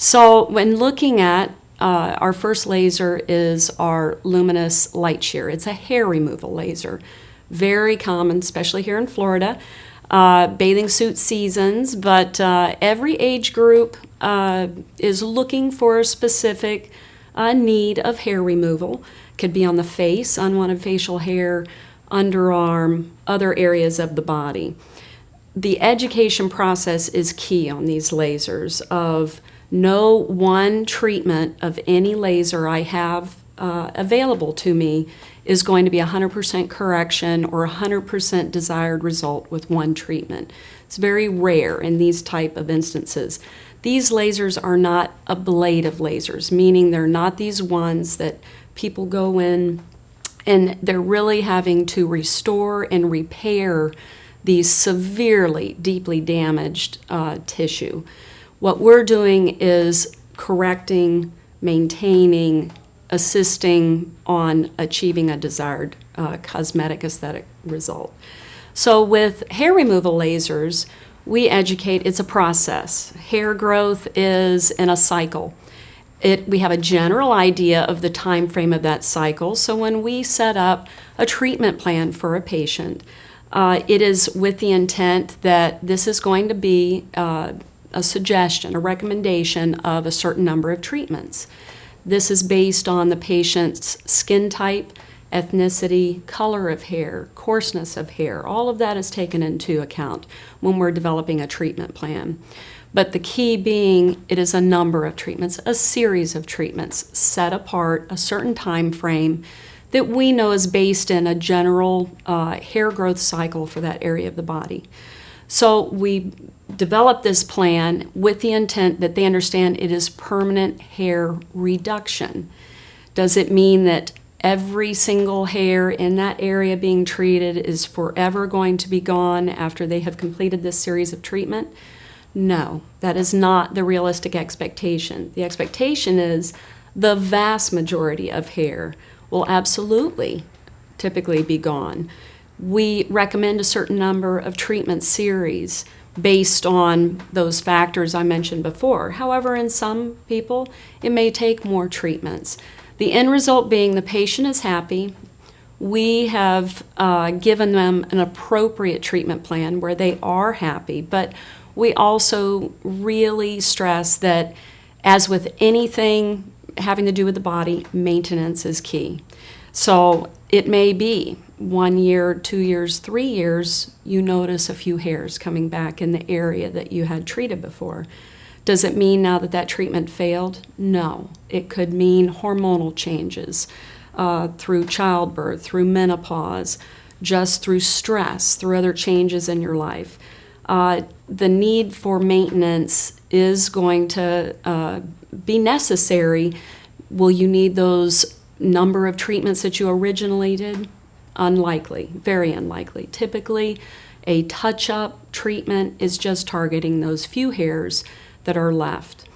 So when looking at our first laser is our Lumenis Light Shear. It's a hair removal laser. Very common, especially here in Florida. Bathing suit seasons, but every age group is looking for a specific need of hair removal. Could be on the face, unwanted facial hair, underarm, other areas of the body. The education process is key on these lasers of no one treatment of any laser I have available to me is going to be 100% correction or 100% desired result with one treatment. It's very rare in these type of instances. These lasers are not ablative lasers, meaning they're not these ones that people go in and they're really having to restore and repair these severely, deeply damaged tissue. What we're doing is correcting, maintaining, assisting on achieving a desired cosmetic aesthetic result. So with hair removal lasers, we educate, it's a process. Hair growth is in a cycle. We have a general idea of the time frame of that cycle. So when we set up a treatment plan for a patient, it is with the intent that this is going to be a suggestion, a recommendation of a certain number of treatments. This is based on the patient's skin type, ethnicity, color of hair, coarseness of hair. All of that is taken into account when we're developing a treatment plan. But the key being, it is a number of treatments, a series of treatments set apart, a certain time frame that we know is based in a general hair growth cycle for that area of the body. So we develop this plan with the intent that they understand it is permanent hair reduction. Does it mean that every single hair in that area being treated is forever going to be gone after they have completed this series of treatment? No, that is not the realistic expectation. The expectation is the vast majority of hair will absolutely typically be gone. We recommend a certain number of treatment series based on those factors I mentioned before. However, in some people, it may take more treatments. The end result being the patient is happy. We have given them an appropriate treatment plan where they are happy, but we also really stress that, as with anything having to do with the body, maintenance is key. So it may be 1 year, 2 years, 3 years, you notice a few hairs coming back in the area that you had treated before. Does it mean now that that treatment failed? No. It could mean hormonal changes through childbirth, through menopause, just through stress, through other changes in your life. The need for maintenance is going to be necessary. Will you need those number of treatments that you originally did? Unlikely, very unlikely. Typically, a touch-up treatment is just targeting those few hairs that are left.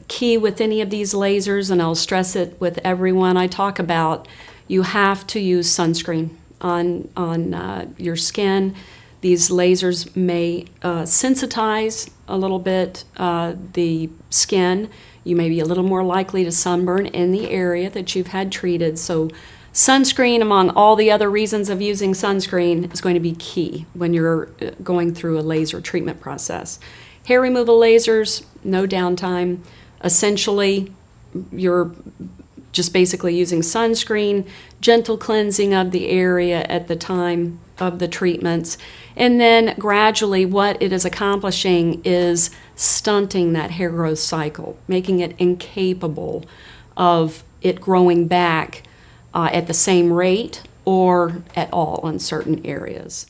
Key with any of these lasers, and I'll stress it with everyone I talk about, you have to use sunscreen on your skin. These lasers may sensitize a little bit the skin. You may be a little more likely to sunburn in the area that you've had treated. So sunscreen, among all the other reasons of using sunscreen, is going to be key when you're going through a laser treatment process. Hair removal lasers, no downtime. Essentially, you're just basically using sunscreen, gentle cleansing of the area at the time of the treatments, and then gradually what it is accomplishing is stunting that hair growth cycle, making it incapable of it growing back at the same rate or at all in certain areas.